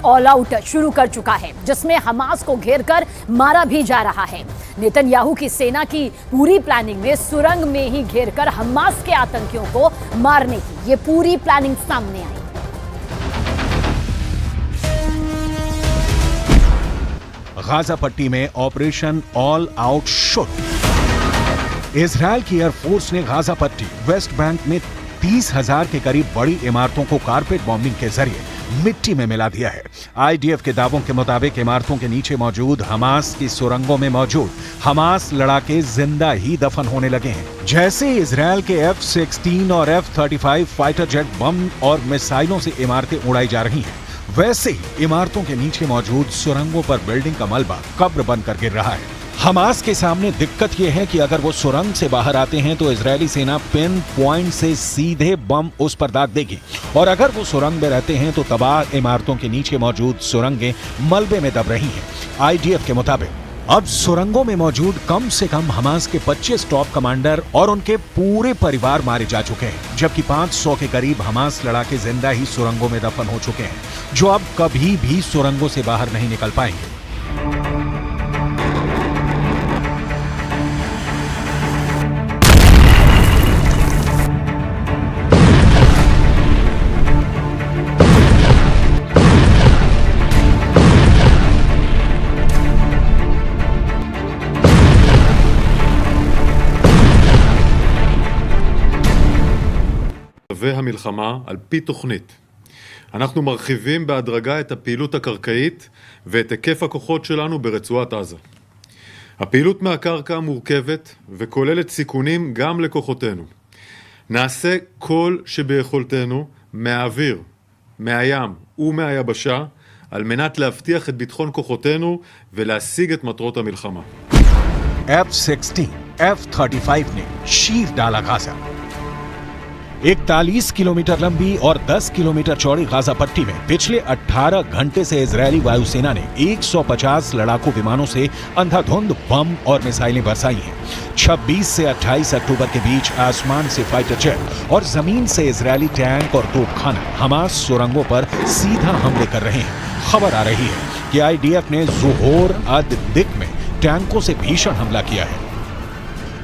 All out शुरू कर चुका है, जिसमें हमास को घेरकर मारा भी जा रहा है। नेतन्याहू की सेना की पूरी प्लानिंग में सुरंग में ही घेरकर हमास के आतंकियों को मारने की ये पूरी प्लानिंग सामने आई। गाजा पट्टी में ऑपरेशन ऑल आउट शुरू। इजरायल की एयरफोर्स ने गाजा पट्टी वेस्ट बैंक में 30,000 के करीब बड़ी इमारतों को कारपेट बॉम्बिंग के जरिए मिट्टी में मिला दिया है। आईडीएफ के दावों के मुताबिक इमारतों के नीचे मौजूद हमास की सुरंगों में मौजूद हमास लड़ाके जिंदा ही दफन होने लगे हैं। जैसे इजरायल के F-16 और F-35 फाइटर जेट बम और मिसाइलों से इमारतें उड़ाई जा रही हैं, वैसे ही इमारतों के नीचे मौजूद सुरंगों पर बिल्डिंग का मलबा कब्र बनकर गिर रहा है। हमास के सामने दिक्कत यह है कि अगर वो सुरंग से बाहर आते हैं तो इजरायली सेना पिन पॉइंट से सीधे बम उस पर दाग देगी, और अगर वो सुरंग में रहते हैं तो तबाह इमारतों के नीचे मौजूद सुरंगें मलबे में दब रही हैं। आईडीएफ के मुताबिक अब सुरंगों में मौजूद कम से कम हमास के 25 टॉप कमांडर और उनके पूरे परिवार मारे जा चुके हैं, जबकि 500 के करीब हमास लड़ाके जिंदा ही सुरंगों में दफन हो चुके हैं, जो अब कभी भी सुरंगों से बाहर नहीं निकल पाएंगे। והמלחמה על פי תוכנית. אנחנו מרחיבים בהדרגה את הפעילות הקרקעית ואת היקף הכוחות שלנו ברצועת עזה. הפעילות מהקרקע מורכבת וכוללת סיכונים גם לכוחותינו. נעשה כל שביכולתנו מהאוויר, מהים ומהיבשה על מנת להבטיח את ביטחון כוחותינו ולהשיג את מטרות המלחמה. F-16, F-35 ने शीर डाला गाजा। 41 किलोमीटर लंबी और 10 किलोमीटर चौड़ी गाजा पट्टी में पिछले 18 घंटे से इजरायली वायुसेना ने 150 लड़ाकू विमानों से अंधाधुंध बम और मिसाइलें बरसाई हैं। 26 से 28 अक्टूबर के बीच आसमान से फाइटर जेट और जमीन से इजरायली टैंक और तोपखाना हमास सुरंगों पर सीधा हमले कर रहे हैं। खबर आ रही है कि आईडीएफ ने ज़ोहोर अद-दिक में टैंकों से भीषण हमला किया है।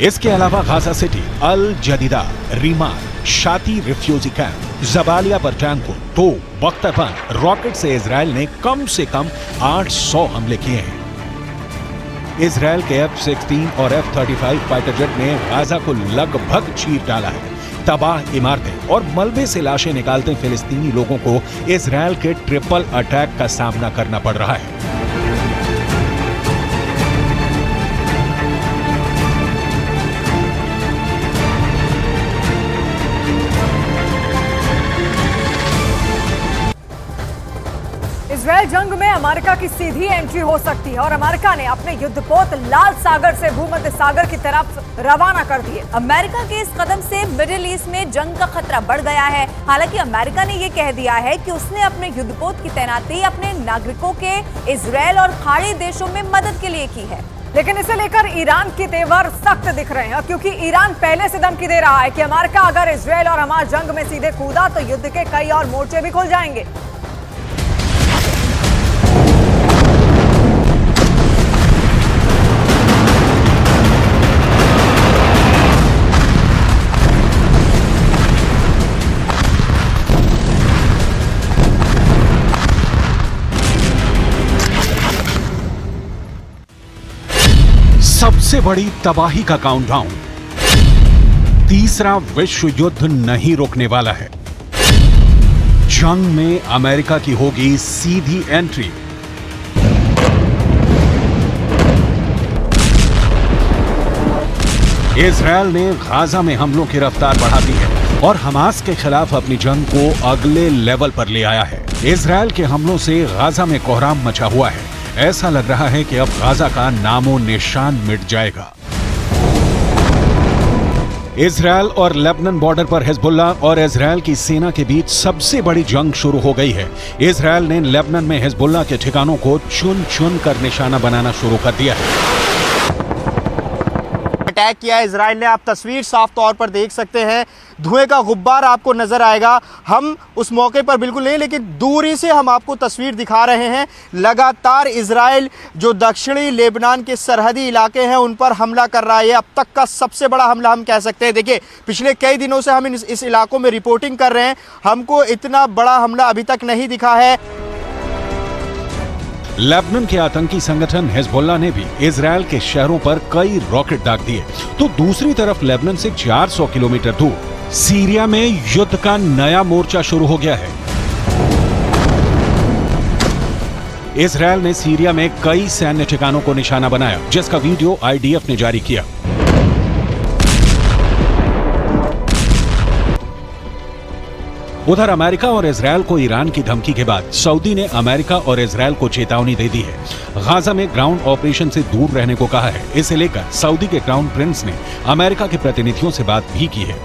इसके अलावा गाजा सिटी, अल जदीदा, रीमाल, शाती रिफ्यूजी कैंप, जबालिया पर टैंकों, तो बख्तरबंद रॉकेट से इजरायल ने कम से कम 800 हमले किए हैं। इजरायल के F-16 और F-35 फाइटर जेट ने गाजा को लगभग चीर डाला है। तबाह इमारतें और मलबे से लाशें निकालते फिलिस्तीनी लोगों को इजरायल के ट्रिपल अटैक का सामना करना पड़ रहा है। इजरायल जंग में अमेरिका की सीधी एंट्री हो सकती है और अमेरिका ने अपने युद्धपोत लाल सागर से भूमध्य सागर की तरफ रवाना कर दिए। अमेरिका के इस कदम से मिडिल ईस्ट में जंग का खतरा बढ़ गया है। हालांकि अमेरिका ने यह कह दिया है कि उसने अपने युद्धपोत की तैनाती अपने नागरिकों के इजरायल और खाड़ी देशों में मदद के लिए की है। लेकिन इसे लेकर ईरान के तेवर सख्त दिख रहे हैं, क्योंकि ईरान पहले से धमकी दे रहा है कि अमेरिका अगर इजरायल और हमास जंग में सीधे कूदा तो युद्ध के कई और मोर्चे भी खुल जाएंगे। सबसे बड़ी तबाही का काउंटडाउन, तीसरा विश्व युद्ध नहीं रुकने वाला है। जंग में अमेरिका की होगी सीधी एंट्री। इजरायल ने गाजा में हमलों की रफ्तार बढ़ा दी है और हमास के खिलाफ अपनी जंग को अगले लेवल पर ले आया है। इजरायल के हमलों से गाजा में कोहराम मचा हुआ है। ऐसा लग रहा है कि अब गाजा का नामो निशान मिट जाएगा। इजरायल और लेबनान बॉर्डर पर हिजबुल्ला और इजरायल की सेना के बीच सबसे बड़ी जंग शुरू हो गई है। इजरायल ने लेबनान में हिजबुल्ला के ठिकानों को चुन चुन कर निशाना बनाना शुरू कर दिया है। अटैक किया है इजराइल ने। आप तस्वीर साफ तौर पर देख सकते हैं, धुएं का गुब्बार आपको नजर आएगा। हम उस मौके पर बिल्कुल नहीं, लेकिन दूरी से हम आपको तस्वीर दिखा रहे हैं। लगातार इजराइल जो दक्षिणी लेबनान के सरहदी इलाके हैं उन पर हमला कर रहा है। अब तक का सबसे बड़ा हमला हम कह सकते हैं। देखिए, पिछले कई दिनों से हम इस इलाकों में रिपोर्टिंग कर रहे हैं, हमको इतना बड़ा हमला अभी तक नहीं दिखा है। लेबनान के आतंकी संगठन हिजबुल्लाह ने भी इजरायल के शहरों पर कई रॉकेट दाग दिए, तो दूसरी तरफ लेबनान से 400 किलोमीटर दूर सीरिया में युद्ध का नया मोर्चा शुरू हो गया है। इजरायल ने सीरिया में कई सैन्य ठिकानों को निशाना बनाया, जिसका वीडियो आईडीएफ ने जारी किया। उधर अमेरिका और इजरायल को ईरान की धमकी के बाद सऊदी ने अमेरिका और इजरायल को चेतावनी दे दी है। गाजा में ग्राउंड ऑपरेशन से दूर रहने को कहा है। इसे लेकर सऊदी के क्राउन प्रिंस ने अमेरिका के प्रतिनिधियों से बात भी की है।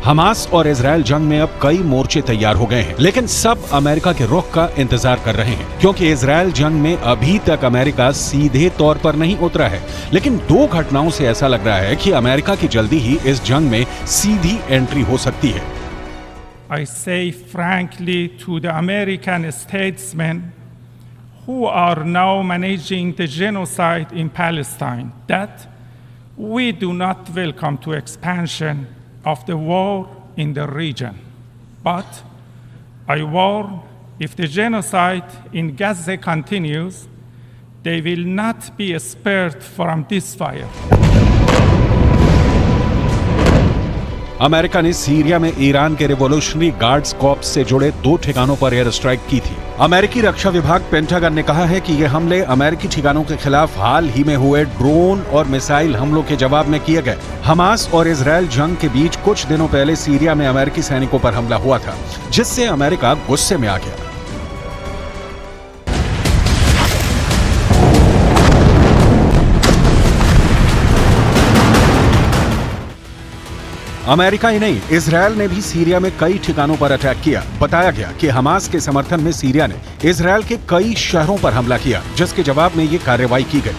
हमास और इजरायल जंग में अब कई मोर्चे तैयार हो गए हैं, लेकिन सब अमेरिका के रुख का इंतजार कर रहे हैं, क्योंकि इजरायल जंग में अभी तक अमेरिका सीधे तौर पर नहीं उतरा है। लेकिन दो घटनाओं से ऐसा लग रहा है कि अमेरिका की जल्दी ही इस जंग में सीधी एंट्री हो सकती है। I say frankly to the American statesmen who are now managing the genocide in Palestine that we do not welcome to expansion of the war in the region. But I warn, if the genocide in Gaza continues, they will not be spared from this fire. America ने Syria में Iran के revolutionary guards corps से जुड़े 2 ठिकानों पर air strike की थी। अमेरिकी रक्षा विभाग पेंटागन ने कहा है कि ये हमले अमेरिकी ठिकानों के खिलाफ हाल ही में हुए ड्रोन और मिसाइल हमलों के जवाब में किए गए। हमास और इजरायल जंग के बीच कुछ दिनों पहले सीरिया में अमेरिकी सैनिकों पर हमला हुआ था, जिससे अमेरिका गुस्से में आ गया। अमेरिका ही नहीं, इजरायल ने भी सीरिया में कई ठिकानों पर अटैक किया। बताया गया कि हमास के समर्थन में सीरिया ने इजरायल के कई शहरों पर हमला किया, जिसके जवाब में ये कार्रवाई की गई।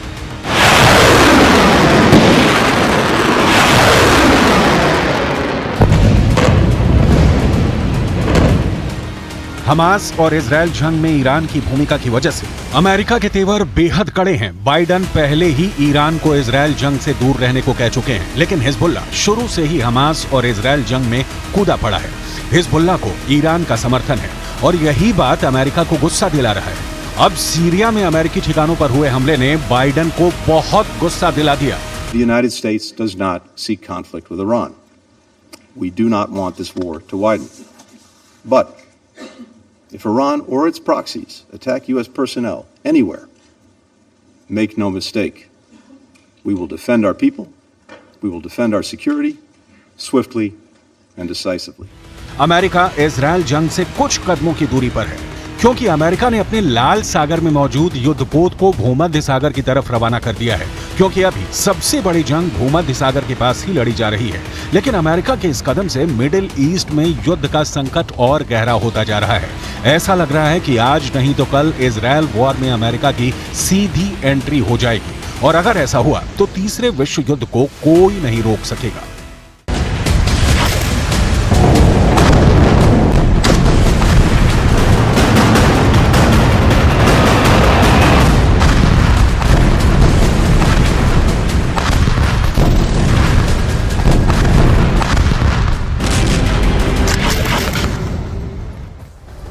हमास और इजरायल जंग में ईरान की भूमिका की वजह से अमेरिका के तेवर बेहद कड़े हैं। बाइडन पहले ही ईरान को इजरायल जंग से दूर रहने को कह चुके हैं, लेकिन हिजबुल्लाह शुरू से ही हमास और इजरायल जंग में कूदा पड़ा है। हिजबुल्लाह को ईरान का समर्थन है और यही बात अमेरिका को गुस्सा दिला रहा है। अब सीरिया में अमेरिकी ठिकानों पर हुए हमले ने बाइडन को बहुत गुस्सा दिला दिया। The United States does not seek conflict with Iran. We do not want this war to widen. But if Iran or its proxies attack U.S. personnel anywhere, make no mistake, we will defend our people, we will defend our security, swiftly and decisively. America Israel जंग से कुछ कदमों की दूरी पर है, क्योंकि America ने अपने लाल सागर में मौजूद युद्धपोत को भूमध्य सागर की तरफ रवाना कर दिया है, क्योंकि अभी सबसे बड़ी जंग भूमध्य सागर के पास ही लड़ी जा रही है। लेकिन अमेरिका के इस कदम से मिडिल ईस्ट में युद्ध का संकट और गहरा होता जा रहा है। ऐसा लग रहा है कि आज नहीं तो कल इजरायल वॉर में अमेरिका की सीधी एंट्री हो जाएगी, और अगर ऐसा हुआ तो तीसरे विश्व युद्ध को कोई नहीं रोक सकेगा।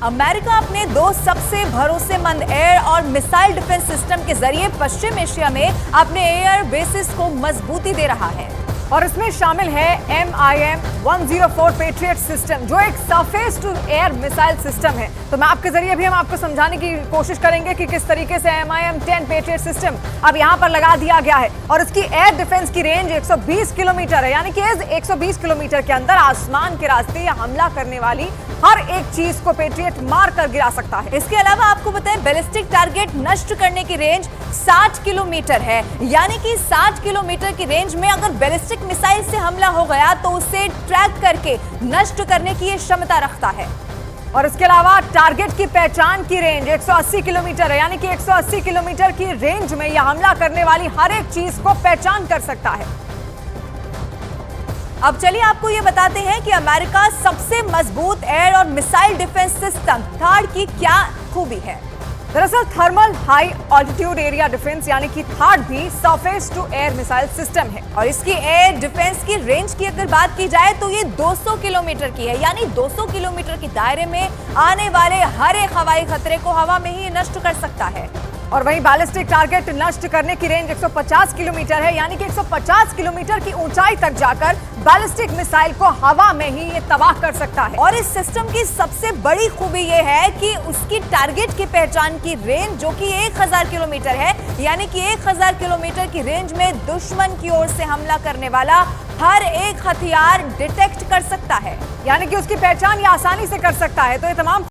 अमेरिका अपने 2 सबसे भरोसेमंद एयर और मिसाइल डिफेंस सिस्टम के जरिए पश्चिम एशिया में अपने एयर बेसिस को मजबूती दे रहा है, और इसमें शामिल है MIM-104 पेट्रियट सिस्टम, जो एक surface to air missile system है। तो मैं आपके जरिए भी हम आपको समझाने की कोशिश करेंगे कि किस तरीके से MIM-10 पेट्रियट सिस्टम अब यहाँ पर लगा दिया गया है, और इसकी एयर डिफेंस की रेंज 120 किलोमीटर है, यानी कि 120 किलोमीटर के अंदर आसमान के रास्ते या हमला करने वाली हर एक चीज को पेट्रियट मार कर गिरा सकता है। इसके अलावा आपको बताएं, बैलिस्टिक टारगेट नष्ट करने की रेंज 60 किलोमीटर है, यानी कि 60 किलोमीटर की रेंज में अगर बैलिस्टिक मिसाइल से हमला हो गया तो उसे ट्रैक करके नष्ट करने की ये क्षमता रखता है। और इसके अलावा टारगेट की पहचान की रेंज 180 किलोमीटर है, यानी कि 180 किलोमीटर की रेंज में यह हमला करने वाली हर एक चीज को पहचान कर सकता है। अब चलिए आपको यह बताते हैं कि अमेरिका सबसे मजबूत एयर और मिसाइल डिफेंस सिस्टम थार्ड की क्या खूबी है। दरअसल thermal high altitude area defence यानी कि थार्ड भी surface to air missile system है और इसकी एयर डिफेंस की रेंज की अगर बात की जाए तो ये 200 किलोमीटर की है, यानी 200 किलोमीटर के दायरे में आने वाले हर एक हवाई खतरे को हवा में ही नष्ट कर सकता है। और वहीं बैलिस्टिक टारगेट नष्ट करने की रेंज 150 किलोमीटर है, यानी कि 150 किलोमीटर की ऊंचाई तक जाकर बैलिस्टिक मिसाइल को हवा में ही ये तबाह कर सकता है। और इस सिस्टम की सबसे बड़ी खूबी ये है कि उसकी टारगेट की पहचान की रेंज जो कि 1000 किलोमीटर है, यानी कि 1000 किलोमीटर की रेंज में दुश्मन की ओर से हमला करने वाला हर एक हथियार डिटेक्ट कर सकता है, यानी कि उसकी पहचान ये आसानी से कर सकता है। तो ये तमाम